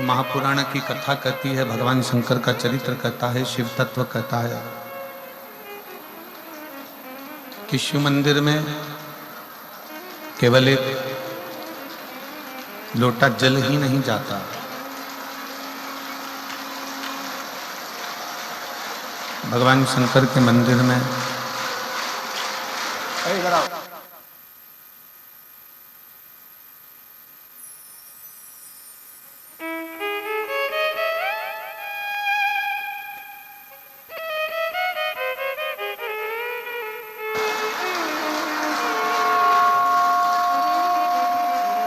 महापुराण की कथा कहती है, भगवान शंकर का चरित्र कहता है, शिव तत्व कहता है कि शिव मंदिर में केवल एक लोटा जल ही नहीं जाता, भगवान शंकर के मंदिर में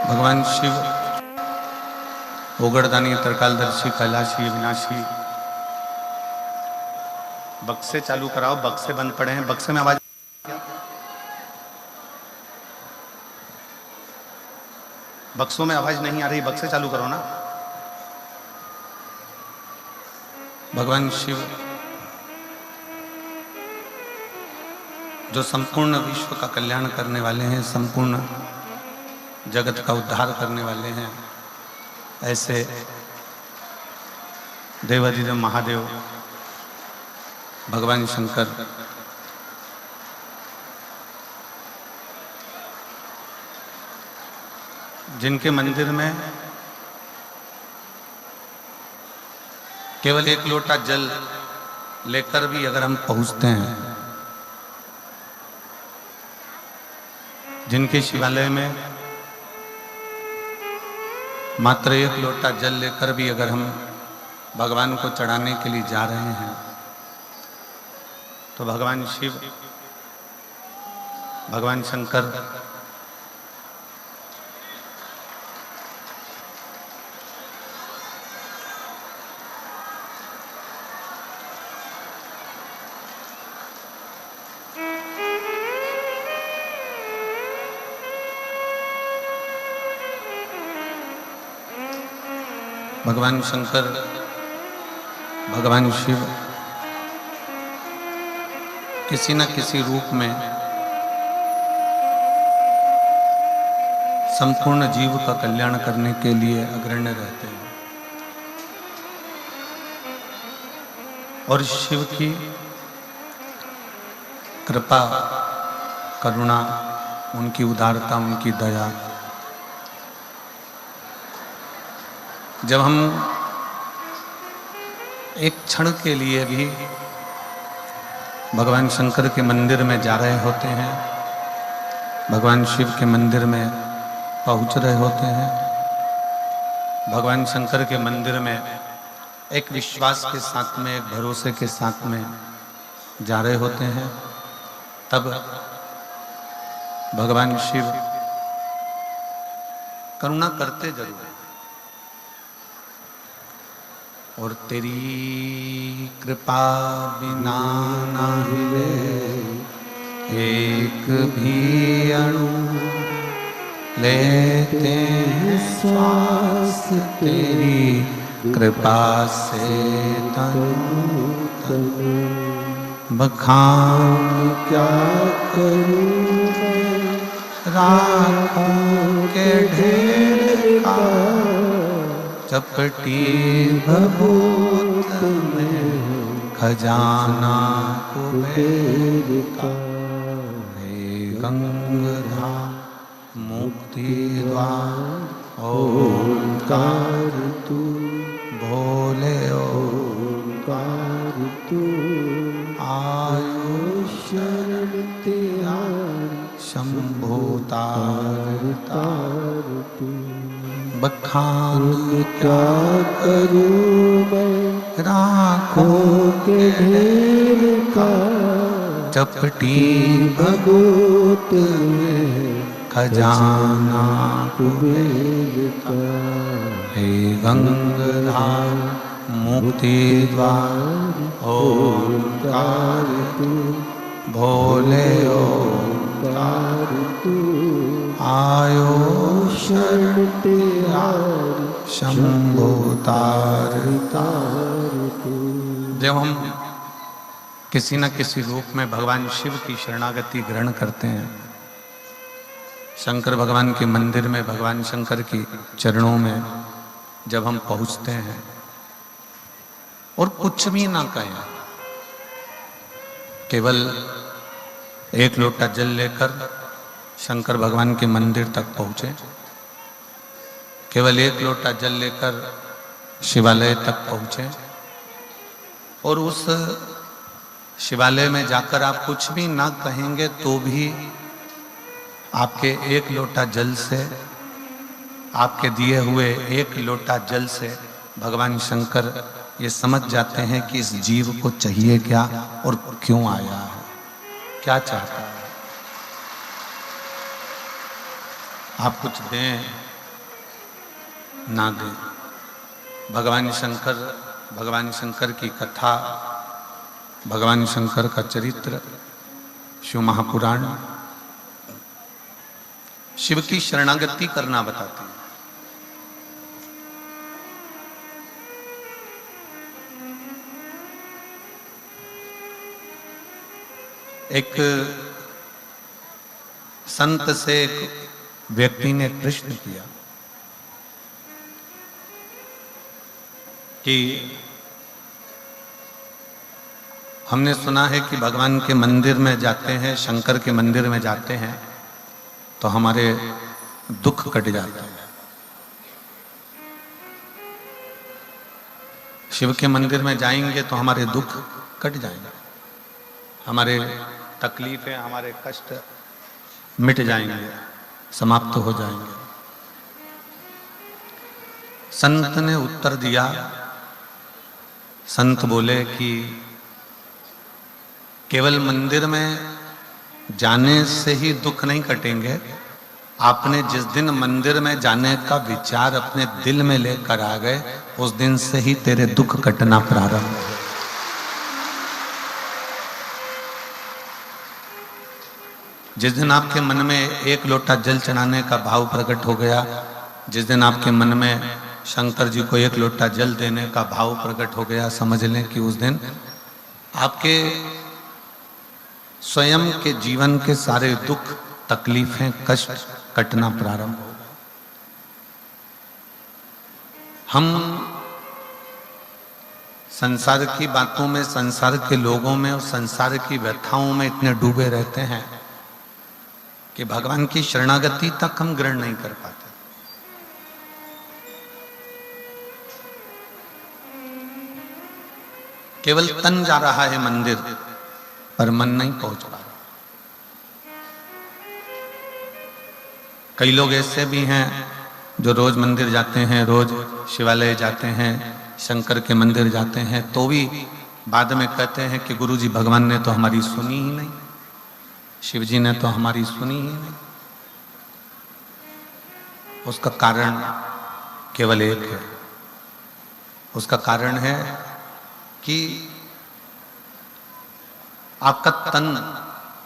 भगवान शिव ओगड़दानी, त्रिकालदर्शी, कैलाशी, अविनाशी। बक्से चालू कराओ, बक्से बंद पड़े हैं। बक्से में आवाज, बक्सों में आवाज नहीं आ रही, बक्से चालू करो ना। भगवान शिव जो संपूर्ण विश्व का कल्याण करने वाले हैं, संपूर्ण जगत का उद्धार करने वाले हैं, ऐसे देवाधिदेव महादेव भगवान शंकर जिनके मंदिर में केवल एक लोटा जल लेकर भी अगर हम पहुंचते हैं, जिनके शिवालय में मात्र एक लोटा जल लेकर भी अगर हम भगवान को चढ़ाने के लिए जा रहे हैं, तो भगवान शिव, भगवान शंकर भगवान शंकर, भगवान शिव किसी न किसी रूप में संपूर्ण जीव का कल्याण करने के लिए अग्रण्य रहते हैं। और शिव की कृपा, करुणा, उनकी उदारता, उनकी दया, जब हम एक क्षण के लिए भी भगवान शंकर के मंदिर में जा रहे होते हैं, भगवान शिव के मंदिर में पहुंच रहे होते हैं, भगवान शंकर के मंदिर में एक विश्वास के साथ में, एक भरोसे के साथ में जा रहे होते हैं, तब भगवान शिव करुणा करते जरूर हैं। और तेरी कृपा बिना ना हिले एक भी अणु, लेते हैं श्वास तेरी कृपा से तनु तनु। बखान क्या करूं मैं राखों के ढेर का, चपटी भभूत में खजाना कुबेर का। हे गंगाधर मुक्ति द्वार ओंकार तू, भोले ओंकार तू। आयो शरण तेरा शंभो तार तार तू। बखान क्या करूं मैं राखों के ढेर का, चपटी भगवत में खजाना कुबेर का। हे गंगाधर मुक्ति द्वार ओंकार तू, भोले ओंकार तू। आयो शरण तेरा शंभो तार तार तू। जब हम किसी न किसी रूप में भगवान शिव की शरणागति ग्रहण करते हैं, शंकर भगवान के मंदिर में भगवान शंकर की चरणों में जब हम पहुंचते हैं और कुछ भी ना कहें, केवल एक लोटा जल लेकर शंकर भगवान के मंदिर तक पहुंचे, केवल एक लोटा जल लेकर शिवालय तक पहुंचे और उस शिवालय में जाकर आप कुछ भी ना कहेंगे तो भी आपके एक लोटा जल से, आपके दिए हुए एक लोटा जल से भगवान शंकर ये समझ जाते हैं कि इस जीव को चाहिए क्या और क्यों आया है, क्या चाहता है। आप कुछ दें ना दें, भगवान शंकर की कथा, भगवान शंकर का चरित्र, शिव महापुराण शिव की शरणागति करना बताते हैं। एक संत से एक व्यक्ति ने प्रश्न किया कि हमने सुना है कि भगवान के मंदिर में जाते हैं, शंकर के मंदिर में जाते हैं तो हमारे दुख कट जाते हैं। शिव के मंदिर में जाएंगे तो हमारे दुख कट जाएंगे, हमारे तकलीफें, हमारे कष्ट मिट जाएंगे, समाप्त हो जाएंगे। संत ने उत्तर दिया, संत बोले कि केवल मंदिर में जाने से ही दुख नहीं कटेंगे, आपने जिस दिन मंदिर में जाने का विचार अपने दिल में लेकर आ गए उस दिन से ही तेरे दुख कटना प्रारंभ हो। जिस दिन आपके मन में एक लोटा जल चढ़ाने का भाव प्रकट हो गया, जिस दिन आपके मन में शंकर जी को एक लोटा जल देने का भाव प्रकट हो गया, समझ लें कि उस दिन आपके स्वयं के जीवन के सारे दुख, तकलीफें, कष्ट कटना प्रारंभ हो गए। हम संसार की बातों में, संसार के लोगों में और संसार की व्यथाओं में इतने डूबे रहते हैं कि भगवान की शरणागति तक हम ग्रहण नहीं कर पाते। केवल तन जा रहा है मंदिर पर मन नहीं पहुंच पा रहा। कई लोग ऐसे भी हैं जो रोज मंदिर जाते हैं, रोज शिवालय जाते हैं, शंकर के मंदिर जाते हैं, तो भी बाद में कहते हैं कि गुरुजी भगवान ने तो हमारी सुनी ही नहीं, शिव जी ने तो हमारी सुनी ही नहीं। उसका कारण केवल एक है, उसका कारण है कि आपका तन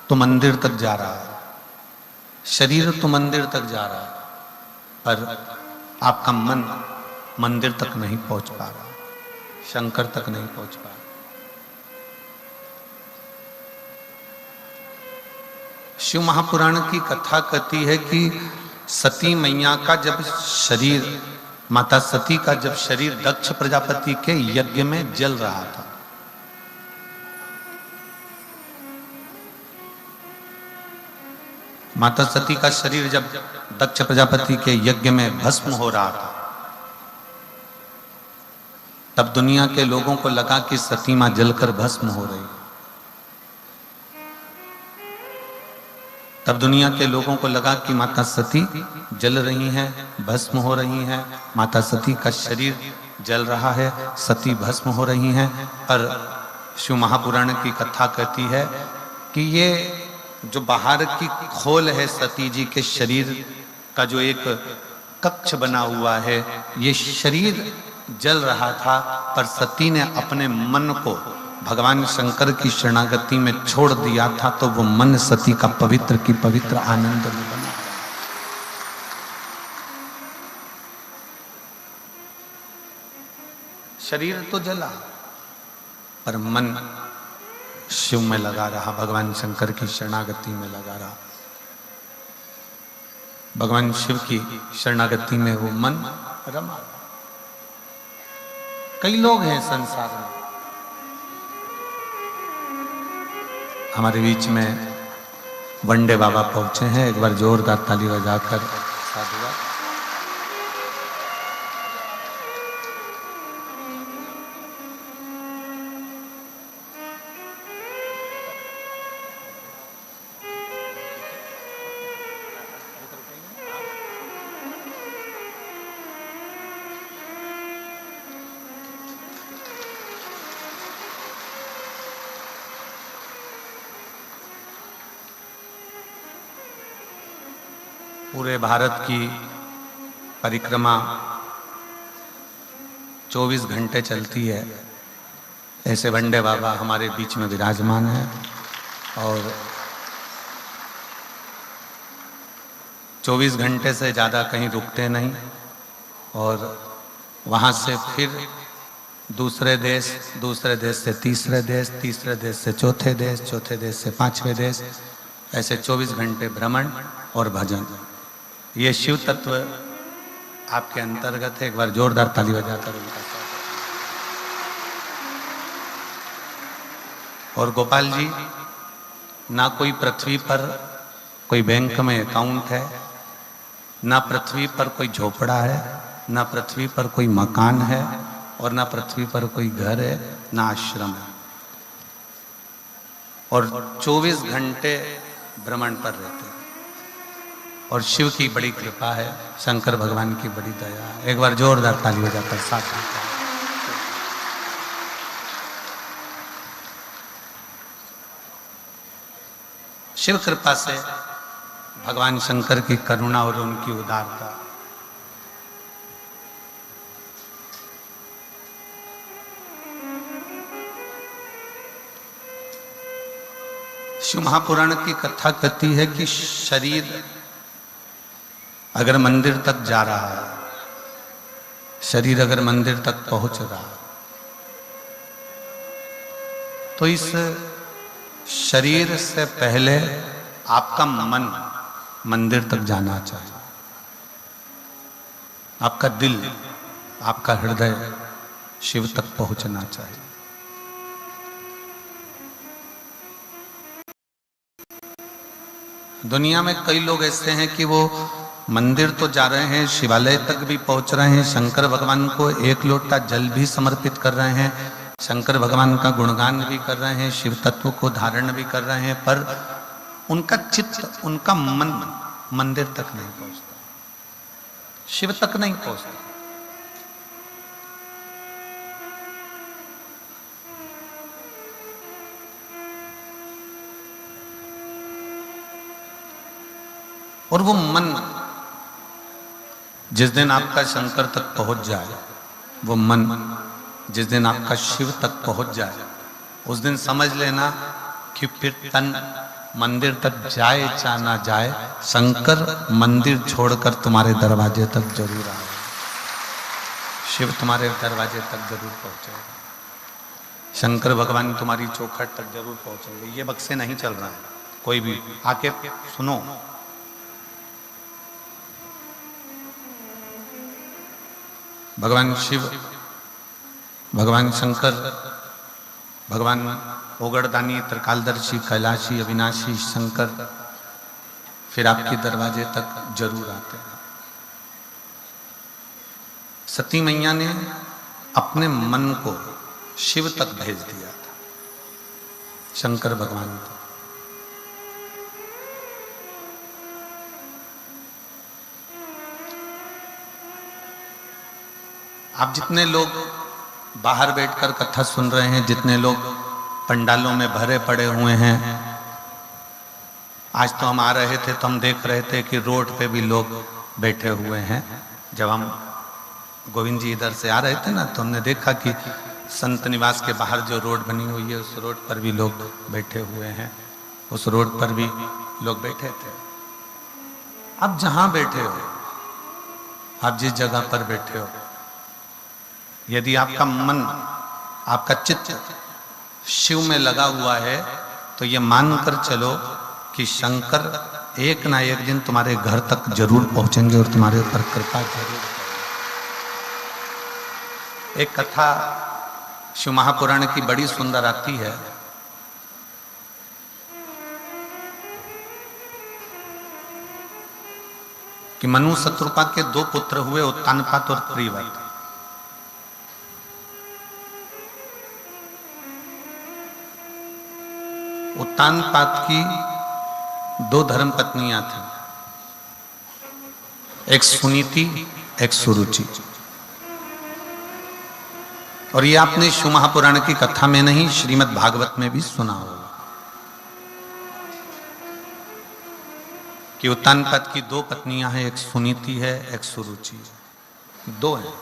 तो मंदिर तक जा रहा है, शरीर तो मंदिर तक जा रहा है, पर आपका मन मंदिर तक नहीं पहुंच पा रहा, शंकर तक नहीं पहुंच पा रहा। शिव महापुराण की कथा कहती है कि सती मैया का जब शरीर, माता सती का जब शरीर दक्ष प्रजापति के यज्ञ में जल रहा था, माता सती का शरीर जब दक्ष प्रजापति के यज्ञ में भस्म हो रहा था, तब दुनिया के लोगों को लगा कि सती मां जलकर भस्म हो रही। तब दुनिया के लोगों को लगा कि माता सती जल रही हैं, भस्म हो रही हैं, माता सती का शरीर जल रहा है, सती भस्म हो रही हैं। पर शिव महापुराण की कथा कहती है कि ये जो बाहर की खोल है सती जी के शरीर का, जो एक कक्ष बना हुआ है, ये शरीर जल रहा था, पर सती ने अपने मन को भगवान शंकर की शरणागति में छोड़ दिया था, तो वो मन सती का पवित्र की पवित्र आनंद में बना। शरीर तो जला पर मन शिव में लगा रहा, भगवान शंकर की शरणागति में लगा रहा। भगवान शिव की शरणागति में वो मन रमा। कई लोग हैं संसार में। हमारे बीच में वंडे बाबा पहुंचे हैं, एक बार जोरदार ताली बजाकर साधुवाद। पूरे भारत की परिक्रमा 24 घंटे चलती है। ऐसे वंडे बाबा हमारे बीच में विराजमान हैं और 24 घंटे से ज़्यादा कहीं रुकते नहीं और वहाँ से फिर दूसरे देश से तीसरे देश से चौथे देश से पांचवें देश, ऐसे 24 घंटे भ्रमण और भजन। ये शिव तत्व आपके अंतर्गत है। एक बार जोरदार ताली बजाकर उनका स्वागत। और गोपाल जी, ना कोई पृथ्वी पर कोई बैंक में अकाउंट है, ना पृथ्वी पर कोई झोपड़ा है, ना पृथ्वी पर कोई मकान है और ना पृथ्वी पर कोई घर है, ना आश्रम है, और 24 घंटे भ्रमण पर रहते हैं। और शिव की बड़ी कृपा है, शंकर भगवान की बड़ी दया है। एक बार जोरदार ताली बजाकर साथ शिव कृपा से, भगवान शंकर की करुणा और उनकी उदारता, शिव महापुराण की कथा कहती है कि शरीर अगर मंदिर तक जा रहा है, शरीर अगर मंदिर तक पहुंच रहा है, तो इस शरीर से पहले आपका मन मंदिर तक जाना चाहिए। आपका दिल, आपका हृदय शिव तक पहुंचना चाहिए। दुनिया में कई लोग ऐसे हैं कि वो मंदिर तो जा रहे हैं, शिवालय तक भी पहुंच रहे हैं, शंकर भगवान को एक लोटा जल भी समर्पित कर रहे हैं, शंकर भगवान का गुणगान भी कर रहे हैं, शिव तत्व को धारण भी कर रहे हैं, पर उनका चित्त, उनका मन मंदिर तक नहीं पहुंचता, शिव तक नहीं पहुंचता। और वो मन जिस दिन आपका शंकर तक पहुंच जाए, वो मन जिस दिन आपका शिव तक पहुंच जाए, उस दिन समझ लेना कि फिर तन मंदिर तक जाए चाहे ना जाए, शंकर मंदिर छोड़कर तुम्हारे दरवाजे तक जरूर आए, शिव तुम्हारे दरवाजे तक जरूर पहुंचेगा, शंकर भगवान तुम्हारी चौखट तक जरूर पहुंचेंगे। ये बक्से नहीं चल रहा है, कोई भी आके सुनो। भगवान शिव, भगवान शंकर, भगवान ओगड़दानी, त्रिकालदर्शी, कैलाशी, अविनाशी शंकर फिर आपके दरवाजे तक जरूर आते हैं। सती मैया ने अपने मन को शिव तक भेज दिया था, शंकर भगवान तक। आप जितने लोग बाहर बैठकर कथा सुन रहे हैं, जितने लोग पंडालों में भरे पड़े हुए हैं, आज तो हम आ रहे थे तो हम देख रहे थे कि रोड पे भी लोग बैठे हुए हैं। जब हम गोविंद जी इधर से आ रहे थे ना, तो हमने देखा कि संत निवास के बाहर जो रोड बनी हुई है, उस रोड पर भी लोग बैठे हुए हैं, उस रोड पर भी लोग बैठे थे। अब जहां बैठे हो, आप जिस जगह पर बैठे हो, यदि आपका मन, आपका चित्त शिव में लगा हुआ है, तो ये मानकर चलो कि शंकर एक ना एक दिन तुम्हारे घर तक जरूर पहुंचेंगे और तुम्हारे ऊपर कृपा जरूर करेंगे। एक कथा शिव महापुराण की बड़ी सुंदर आती है। कि मनु शत्रुपा के दो पुत्र हुए, उत्तानपाद और त्रिवत। उत्तानपाद की दो धर्म पत्नियां थी, एक सुनीति, एक सुरुचि। और ये आपने शिव महापुराण की कथा में नहीं, श्रीमद् भागवत में भी सुना होगा कि उत्तानपाद की दो पत्नियां हैं, एक सुनीति है, एक सुरुचि है। दो हैं।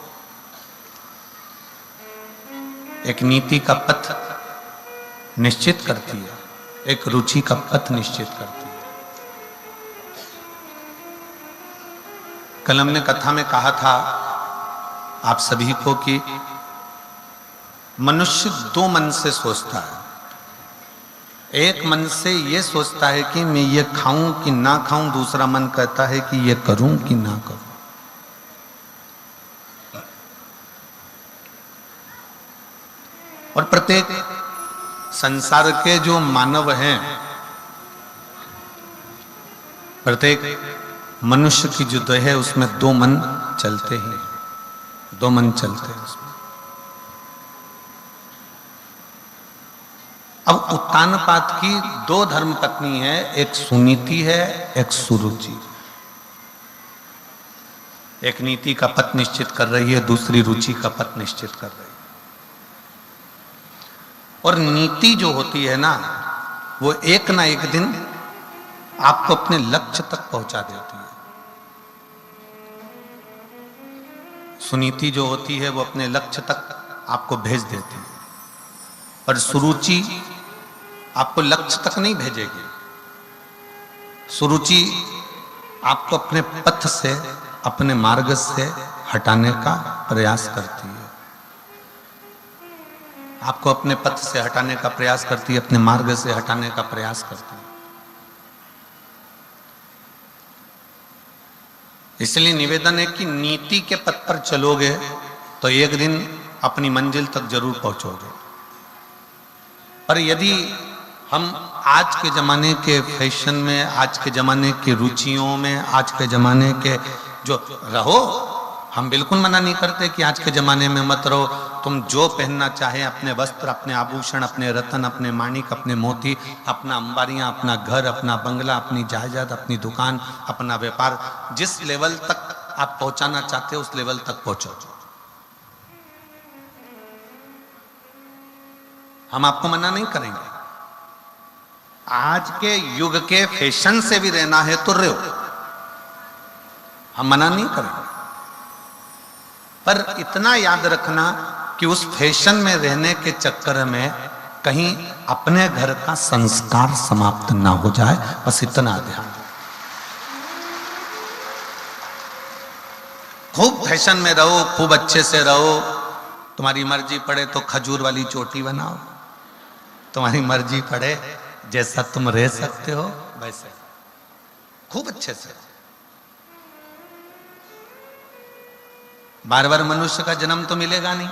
एक नीति का पथ निश्चित करती है, एक रुचि का पथ निश्चित करती है। कल हमने कथा में कहा था आप सभी को कि मनुष्य दो मन से सोचता है। एक मन से ये सोचता है कि मैं ये खाऊं कि ना खाऊं, दूसरा मन कहता है कि ये करूं कि ना करूं। और प्रत्येक संसार के जो मानव हैं, प्रत्येक मनुष्य की जो देह है उसमें दो मन चलते हैं, दो मन चलते हैं उसमें। अब उत्तानपाद की दो धर्म पत्नी है, एक सुनीति है, एक सुरुचि। एक नीति का पथ निश्चित कर रही है, दूसरी रुचि का पथ निश्चित कर रही है। और नीति जो होती है ना, वो एक ना एक दिन आपको अपने लक्ष्य तक पहुंचा देती है। सुनीति जो होती है वो अपने लक्ष्य तक आपको भेज देती है, पर सुरुचि आपको लक्ष्य तक नहीं भेजेगी। सुरुचि आपको अपने पथ से, अपने मार्ग से हटाने का प्रयास करती है। आपको अपने पथ से हटाने का प्रयास करती है, अपने मार्ग से हटाने का प्रयास करती है। इसलिए निवेदन है कि नीति के पथ पर चलोगे तो एक दिन अपनी मंजिल तक जरूर पहुंचोगे। पर यदि हम आज के जमाने के फैशन में, आज के जमाने की रुचियों में, आज के जमाने के जो रहो, हम बिल्कुल मना नहीं करते कि आज के जमाने में मत रहो। तुम जो पहनना चाहे, अपने वस्त्र, अपने आभूषण, अपने रत्न, अपने माणिक, अपने मोती, अपना अंबारियां, अपना घर, अपना बंगला, अपनी जायदाद, अपनी दुकान, अपना व्यापार, जिस लेवल तक आप पहुंचाना चाहते हो उस लेवल तक पहुंचो। हम आपको मना नहीं करेंगे। आज के युग के फैशन से भी रहना है तो रहो, हम मना नहीं करेंगे। पर इतना याद रखना कि उस फैशन में रहने के चक्कर में कहीं अपने घर का संस्कार समाप्त ना हो जाए, बस इतना ध्यान। खूब फैशन में रहो, खूब अच्छे से रहो, तुम्हारी मर्जी पड़े तो खजूर वाली चोटी बनाओ, तुम्हारी मर्जी पड़े जैसा तुम रह सकते हो वैसे, खूब अच्छे से। बार बार मनुष्य का जन्म तो मिलेगा नहीं,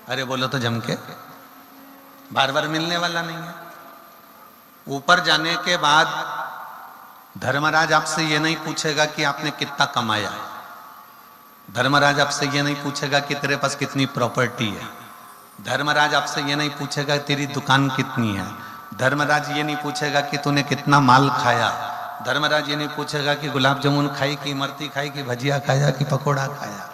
अरे बोलो तो जम के, बार बार मिलने वाला नहीं है। ऊपर जाने के बाद धर्मराज आपसे ये नहीं पूछेगा कि आपने कितना कमाया, धर्मराज आपसे ये नहीं पूछेगा कि तेरे पास कितनी प्रॉपर्टी है, धर्मराज आपसे ये नहीं पूछेगा तेरी दुकान कितनी है, धर्मराज ये नहीं पूछेगा कि तूने कितना माल खाया, धर्मराज ये नहीं पूछेगा कि गुलाब जामुन खाई कि इमरती खाई कि भजिया खाया कि पकोड़ा खाया,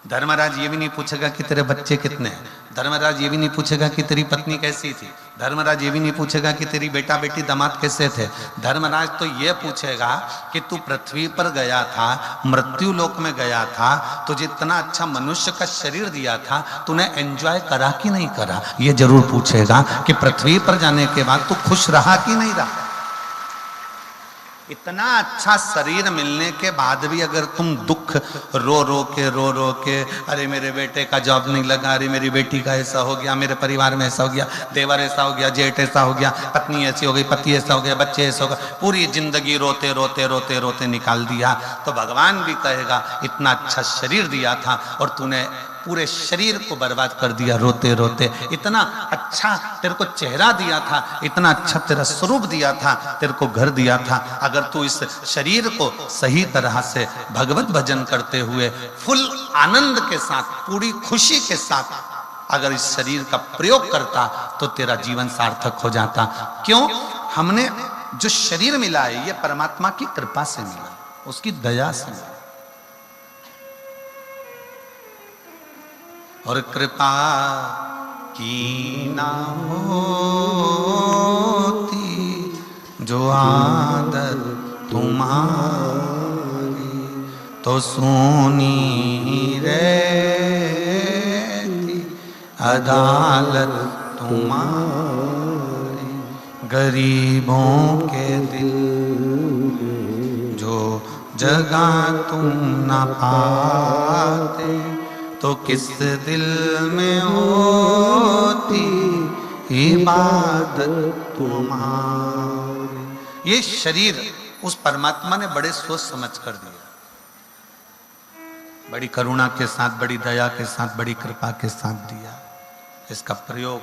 धर्मराज ये भी नहीं पूछेगा कि तेरे बच्चे कितने हैं, धर्मराज ये भी नहीं पूछेगा कि तेरी पत्नी कैसी थी, धर्मराज ये भी नहीं पूछेगा कि तेरी बेटा बेटी दामाद कैसे थे। धर्मराज तो ये पूछेगा कि तू पृथ्वी पर गया था, मृत्यु लोक में गया था, तुझे इतना अच्छा मनुष्य का शरीर दिया था, तूने एंजॉय करा कि नहीं करा। ये जरूर पूछेगा कि पृथ्वी पर जाने के बाद तू खुश रहा कि नहीं रहा। इतना अच्छा शरीर मिलने के बाद भी अगर तुम दुख रो रो के अरे मेरे बेटे का जॉब नहीं लगा, अरे मेरी बेटी का ऐसा हो गया, मेरे परिवार में ऐसा हो गया, देवर ऐसा हो गया, जेठ ऐसा हो गया, पत्नी ऐसी हो गई, पति ऐसा हो गया, बच्चे ऐसा हो गया, पूरी जिंदगी रोते रोते रोते रोते निकाल दिया, तो भगवान भी कहेगा इतना अच्छा शरीर दिया था और तूने पूरे शरीर को बर्बाद कर दिया रोते रोते। इतना अच्छा तेरे को चेहरा दिया था, इतना अच्छा तेरा स्वरूप दिया था, तेरे को घर दिया था, अगर तू इस शरीर को सही तरह से भगवत भजन करते हुए फुल आनंद के साथ, पूरी खुशी के साथ अगर इस शरीर का प्रयोग करता तो तेरा जीवन सार्थक हो जाता। क्यों? हमने जो शरीर मिला है ये परमात्मा की कृपा से मिला, उसकी दया से मिला। और कृपा की ना होती जो आदत तुम्हारी तो सोनी रहती अदालत तुम्हारी। गरीबों के दिल जो जगह तुम ना पाते तो किस दिल में होती इबादत तुम्हारी। ये शरीर उस परमात्मा ने बड़े सोच समझ कर दिया, बड़ी करुणा के साथ, बड़ी दया के साथ, बड़ी कृपा के साथ दिया। इसका प्रयोग,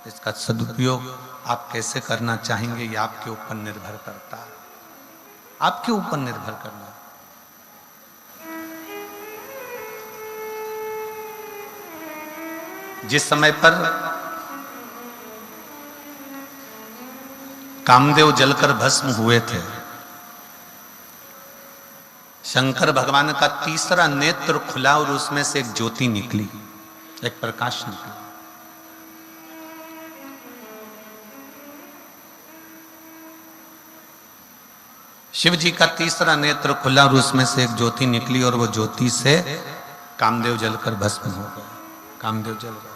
इसका सदुपयोग आप कैसे करना चाहेंगे ये आपके ऊपर निर्भर करता है, आपके ऊपर निर्भर करना। जिस समय पर कामदेव जलकर भस्म हुए थे, शंकर भगवान का तीसरा नेत्र खुला और उसमें से एक ज्योति निकली, एक प्रकाश निकला। शिव जी का तीसरा नेत्र खुला और उसमें से एक ज्योति निकली और वो ज्योति से कामदेव जलकर भस्म हो गए। कामदेव जल गए,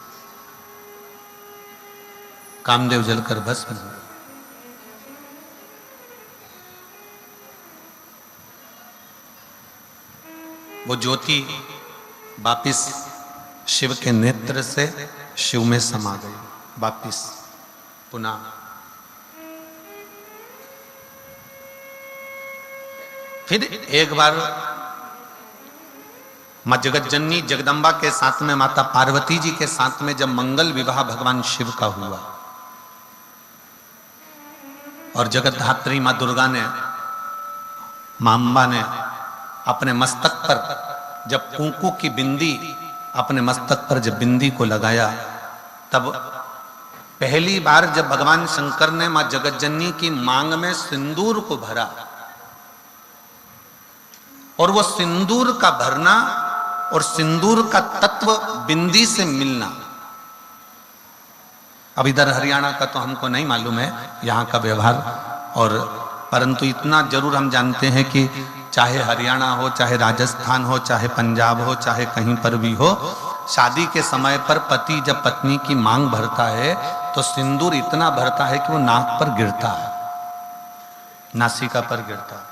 कामदेव जलकर भस्म हो गए। वो ज्योति वापिस शिव के नेत्र से शिव में समा गई, वापिस पुनः। फिर एक बार मां जगतजननी जगदम्बा के साथ में, माता पार्वती जी के साथ में जब मंगल विवाह भगवान शिव का हुआ और जगत धात्री मां दुर्गा ने, मां अम्बा ने अपने मस्तक पर जब कुंकू की बिंदी अपने मस्तक पर जब बिंदी को लगाया, तब पहली बार जब भगवान शंकर ने मां जगतजननी की मांग में सिंदूर को भरा और वो सिंदूर का भरना और सिंदूर का तत्व बिंदी से मिलना, अब इधर हरियाणा का तो हमको नहीं मालूम है यहाँ का व्यवहार, और परंतु इतना जरूर हम जानते हैं कि चाहे हरियाणा हो, चाहे राजस्थान हो, चाहे पंजाब हो, चाहे कहीं पर भी हो, शादी के समय पर पति जब पत्नी की मांग भरता है तो सिंदूर इतना भरता है कि वो नाक पर गिरता है, नासिका पर गिरता है।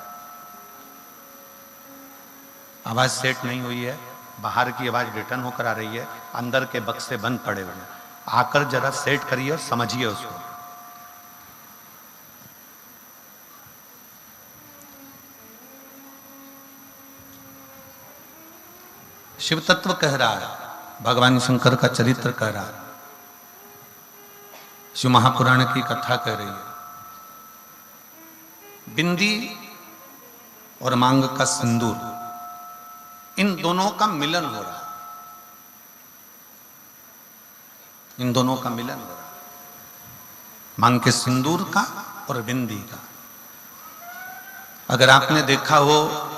आवाज सेट नहीं हुई है, बाहर की आवाज रिटर्न होकर आ रही है, अंदर के बक्से बंद पड़े हुए हैं, आकर जरा सेट करिए और समझिए उसको। शिव तत्व कह रहा है, भगवान शंकर का चरित्र कह रहा है, शिव महापुराण की कथा कह रही है। बिंदी और मांग का सिंदूर, इन दोनों का मिलन हो रहा है, इन दोनों का मिलन हो रहा है, मांग के सिंदूर का और बिंदी का। अगर आपने देखा हो,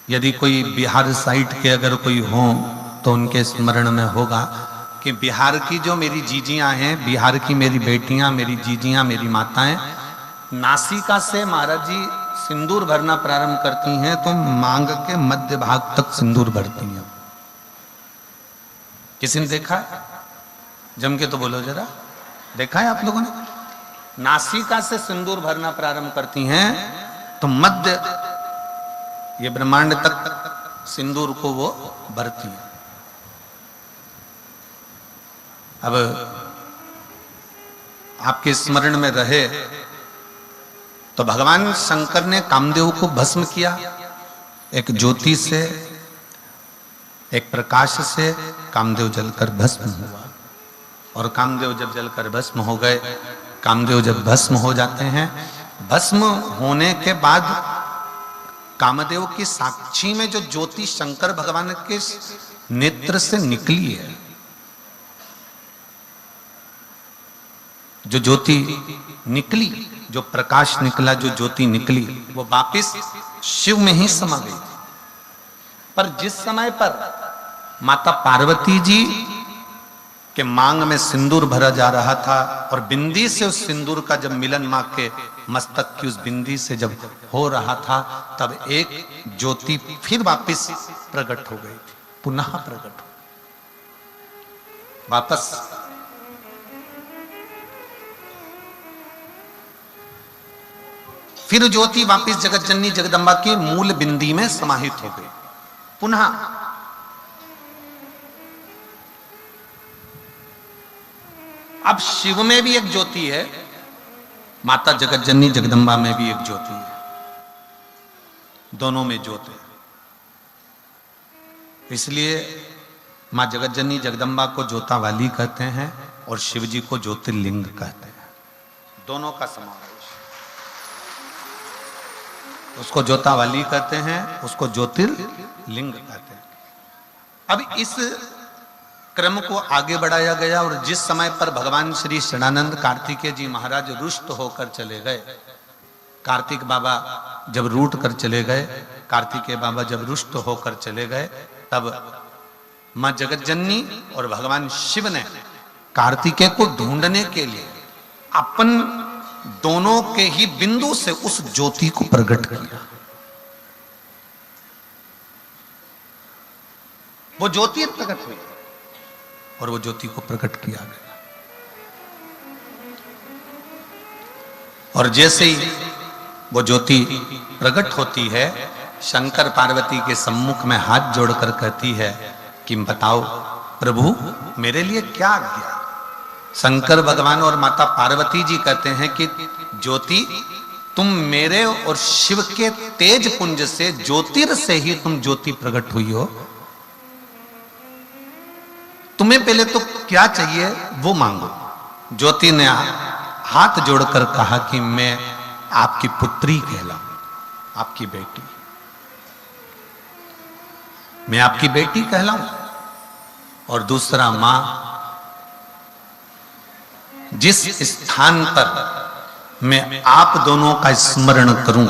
यदि कोई बिहार साइड के अगर कोई हो तो उनके स्मरण में होगा कि बिहार की जो मेरी जीजियां हैं, बिहार की मेरी बेटियां, मेरी जीजियां, मेरी माताएं, नासिका से महाराज जी सिंदूर भरना प्रारंभ करती हैं तो मांग के मध्य भाग तक सिंदूर भरती हैं। किसी ने देखा है? जम के तो बोलो जरा, देखा है आप लोगों ने? नासिका से सिंदूर भरना प्रारंभ करती हैं तो मध्य, ये ब्रह्मांड तक सिंदूर को वो भरती है। अब आपके स्मरण में रहे तो भगवान शंकर ने कामदेव को भस्म किया एक ज्योति से, एक प्रकाश से कामदेव जलकर भस्म हुआ, और कामदेव जब जलकर भस्म हो गए, कामदेव जब भस्म हो जाते हैं, भस्म होने के बाद कामदेव की साक्षी में जो ज्योति शंकर भगवान के नेत्र से निकली है, जो ज्योति निकली, जो प्रकाश निकला, जो ज्योति निकली, वो वापिस शिव में ही समा गई थी। पर जिस समय पर माता पार्वती जी के मांग में सिंदूर भरा जा रहा था और बिंदी से उस सिंदूर का जब मिलन मां के मस्तक की उस बिंदी से जब हो रहा था, तब एक ज्योति फिर वापस प्रकट हो गई थी, पुनः प्रकट हो वापस। फिर ज्योति वापस जगत जननी जगदम्बा की मूल बिंदी में समाहित हो गई पुनः। अब शिव में भी एक ज्योति है, माता जगत जननी जगदम्बा में भी एक ज्योति है, दोनों में ज्योति है। इसलिए मां जगत जननी जगदम्बा को ज्योता वाली कहते हैं और शिव जी को ज्योतिर्लिंग कहते हैं, दोनों का समावेश। उसको ज्योता वाली कहते हैं, उसको ज्योतिर्लिंग कहते हैं। अब इस क्रम को आगे बढ़ाया गया और जिस समय पर भगवान श्री षडानंद कार्तिकेय जी महाराज रुष्ट होकर चले गए, कार्तिक बाबा जब रूठ कर चले गए, कार्तिकेय बाबा जब रुष्ट होकर चले गए, तब मां जगतजननी और भगवान शिव ने कार्तिकेय को ढूंढने के लिए अपन दोनों के ही बिंदु से उस ज्योति को प्रकट किया। वो ज्योति प्रकट हुई और वो ज्योति को प्रकट किया गया। और जैसे ही वो ज्योति प्रकट होती है, शंकर पार्वती के सम्मुख में हाथ जोड़कर कहती है कि बताओ प्रभु मेरे लिए क्या आज्ञा। शंकर भगवान और माता पार्वती जी कहते हैं कि ज्योति तुम मेरे और शिव के तेज पुंज से, ज्योतिर से ही तुम ज्योति प्रकट हुई हो, तुम्हें पहले तो क्या चाहिए वो मांगो। ज्योति ने हाथ जोड़कर कहा कि मैं आपकी पुत्री कहलाऊं, आपकी बेटी, मैं आपकी बेटी कहलाऊं। और दूसरा, मां जिस स्थान पर मैं आप दोनों का स्मरण करूं,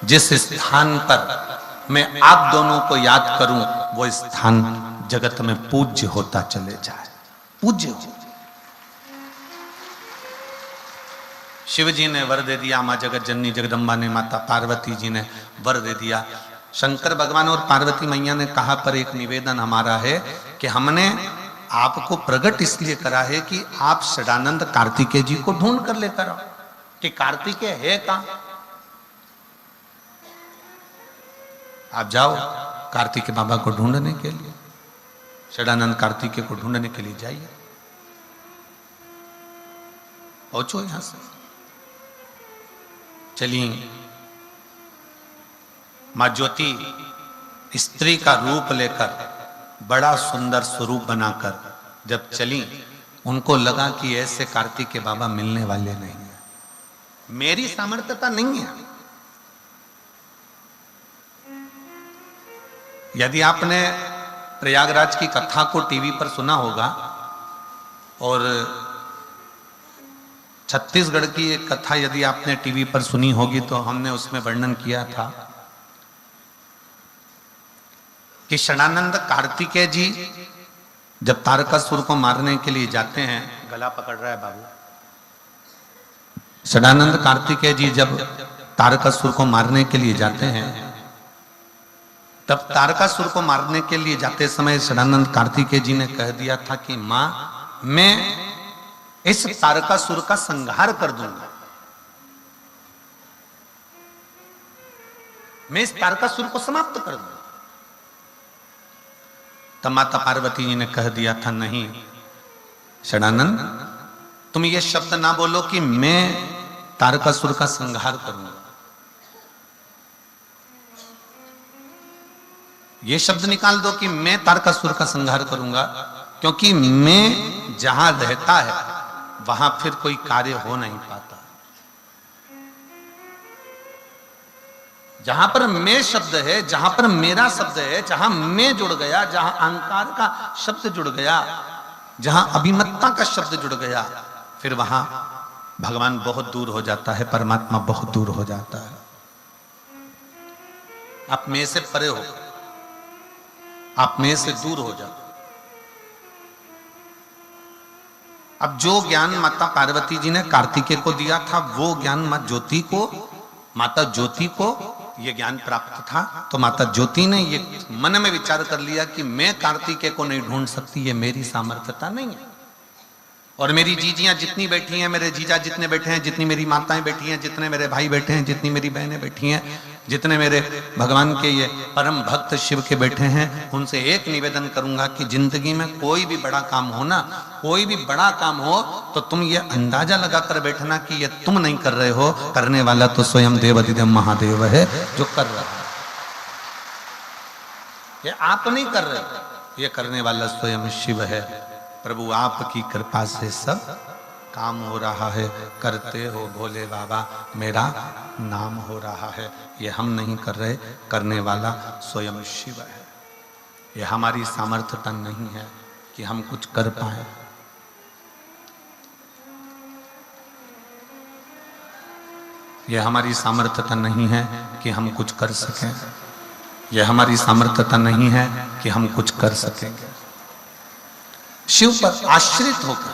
जिस स्थान पर मैं आप दोनों को याद करूं, वो स्थान जगत में पूज्य होता चले जाए, पूज्य हो। शिव जी ने वर दे दिया, मां जगत जननी जगदम्बा ने, माता पार्वती जी ने वर दे दिया। शंकर भगवान और पार्वती मैया ने कहा पर एक निवेदन हमारा है कि हमने आपको प्रकट इसलिए करा है कि आप षडानंद कार्तिकेय जी को ढूंढ कर लेकर आओ कि कार्तिकेय है कहां। आप जाओ कार्तिकेय बाबा को ढूंढने के लिए, षडानंद कार्तिकेय को ढूंढने के लिए जाइए, पहुंचो यहां से। चलिए, मां ज्योति स्त्री का रूप लेकर, बड़ा सुंदर स्वरूप बनाकर जब चली, उनको लगा कि ऐसे कार्तिकेय बाबा मिलने वाले नहीं है, मेरी सामर्थ्यता नहीं है। यदि आपने प्रयागराज की कथा को टीवी पर सुना होगा और छत्तीसगढ़ की एक कथा यदि आपने टीवी पर सुनी होगी, तो हमने उसमें वर्णन किया था कि षडानंद कार्तिकेय जी जब तारकासुर को मारने के लिए जाते हैं, गला पकड़ रहा है बाबू, षडानंद कार्तिकेय जी जब तारकासुर को मारने के लिए जाते हैं, तब तारकासुर को मारने के लिए जाते समय षडानंद कार्तिकेय जी ने कह दिया था कि मां मैं इस तारकासुर का संहार कर दूंगा, मैं इस तारकासुर को समाप्त कर दूंगा। तब माता पार्वती जी ने कह दिया था, नहीं षडानंद, तुम ये शब्द ना बोलो कि मैं तारकासुर का संहार करूंगा। ये शब्द निकाल दो कि मैं तारकासुर का संहार करूंगा, क्योंकि मैं जहां रहता है वहां फिर कोई कार्य हो नहीं पाता। जहां पर मैं शब्द है, जहां पर मेरा शब्द है, जहां मैं जुड़ गया, जहां अहंकार का शब्द जुड़ गया, जहां अभिमत्ता का शब्द जुड़ गया, फिर वहां भगवान बहुत दूर हो जाता है, परमात्मा बहुत दूर हो जाता है। आप में से परे हो, आप में से दूर हो जाओ। अब जो ज्ञान माता पार्वती जी ने कार्तिकेय को दिया था, वो ज्ञान मां ज्योति को, माता ज्योति को ये ज्ञान प्राप्त था। तो माता ज्योति ने ये मन में विचार कर लिया कि मैं कार्तिकेय को नहीं ढूंढ सकती, ये मेरी सामर्थ्यता नहीं है। और मेरी जीजियां जितनी बैठी हैं, मेरे जीजा जितने बैठे हैं, जितनी मेरी माताएं बैठी हैं, जितने मेरे भाई बैठे हैं, जितनी मेरी बहनें बैठी हैं, जितने मेरे भगवान के ये परम भक्त शिव के बैठे हैं, उनसे एक निवेदन करूंगा कि जिंदगी में कोई भी बड़ा काम हो ना, कोई भी बड़ा काम हो तो तुम ये अंदाजा लगाकर बैठना कि ये तुम नहीं कर रहे हो, करने वाला तो स्वयं देवाधिदेव महादेव है जो कर रहा है। ये आप नहीं कर रहे, ये करने वाला स्वयं शिव है। प्रभु आपकी कृपा से सब काम हो रहा है, करते हो भोले बाबा, मेरा नाम हो रहा है। ये हम नहीं कर रहे, करने वाला स्वयं शिव है। ये हमारी सामर्थ्यता नहीं है कि हम कुछ कर पाए। ये हमारी सामर्थ्यता नहीं है कि हम कुछ कर सकें। ये हमारी सामर्थ्यता नहीं है कि हम कुछ कर सकेंगे। शिव पर आश्रित होकर,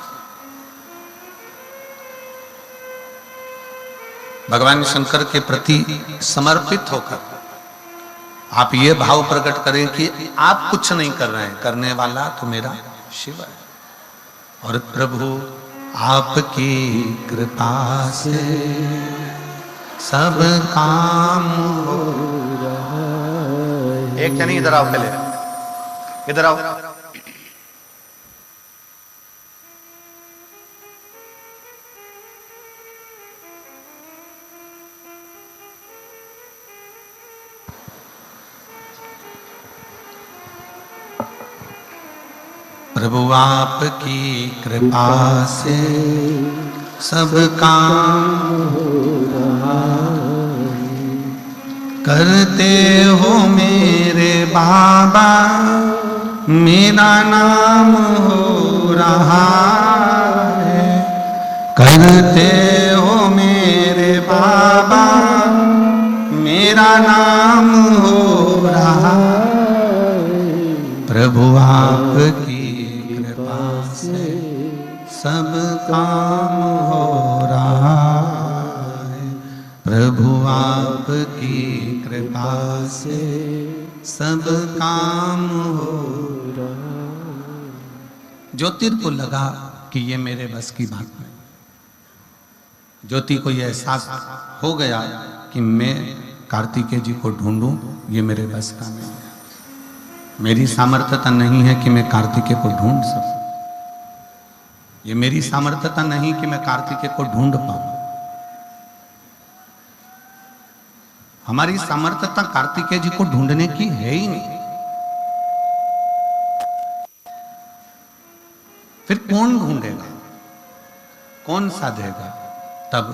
भगवान शंकर के प्रति समर्पित होकर आप ये भाव प्रकट करें कि आप कुछ नहीं कर रहे हैं, करने वाला तो मेरा शिव है। और प्रभु आपकी कृपा से सब काम हो रहा है। एक जनी इधर आओ, पहले इधर आओ। प्रभु आपकी कृपा से सब काम हो रहा है, करते हो मेरे बाबा, मेरा नाम हो रहा है। करते हो मेरे बाबा, मेरा नाम हो रहा है। प्रभु आपकी सब काम हो रहा है। प्रभु आपकी कृपा से सब काम हो रहा है। ज्योति को लगा कि ये मेरे बस की बात नहीं। ज्योति को यह एहसास हो गया कि मैं कार्तिकेय जी को ढूंढूं, ये मेरे बस का नहीं है। मेरी सामर्थ्यता नहीं है कि मैं कार्तिकेय को ढूंढ सकूं। ये मेरी सामर्थ्यता नहीं कि मैं कार्तिकेय को ढूंढ पाऊं। हमारी सामर्थ्यता कार्तिकेय जी को ढूंढने की है ही नहीं। फिर कौन ढूंढेगा, कौन साधेगा? तब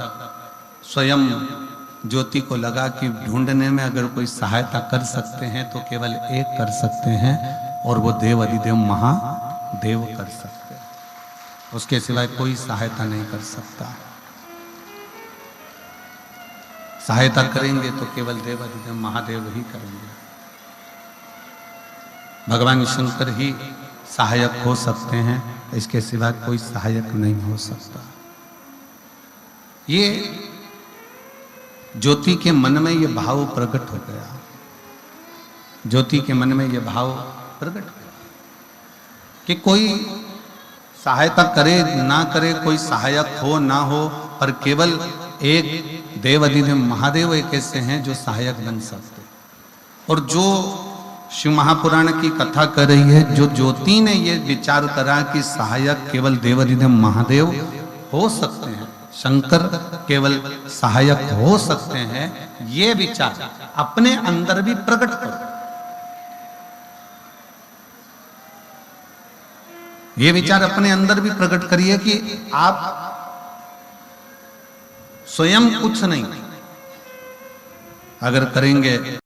स्वयं ज्योति को लगा कि ढूंढने में अगर कोई सहायता कर सकते हैं तो केवल एक कर सकते हैं, और वो देव अधिदेव महादेव कर सकते हैं। उसके सिवाय कोई सहायता नहीं कर सकता। सहायता करेंगे तो केवल देव अधिदेव महादेव ही करेंगे। भगवान शंकर ही सहायक हो सकते हैं, इसके सिवा कोई सहायक नहीं हो सकता। ये ज्योति के मन में ये भाव प्रकट हो गया। ज्योति के मन में ये भाव प्रकट हो गया कि कोई सहायता करे ना करे, कोई सहायक हो ना हो, पर केवल एक देव अधिदेव महादेव एक ऐसे हैं जो सहायक बन सकते। और जो शिव महापुराण की कथा कर रही है, जो ज्योति ने ये विचार करा कि सहायक केवल देव अधिदेव महादेव हो सकते हैं, शंकर केवल सहायक हो सकते हैं, ये विचार अपने अंदर भी प्रकट करो। ये विचार अपने अंदर भी प्रकट करिए कि आप स्वयं कुछ नहीं अगर करेंगे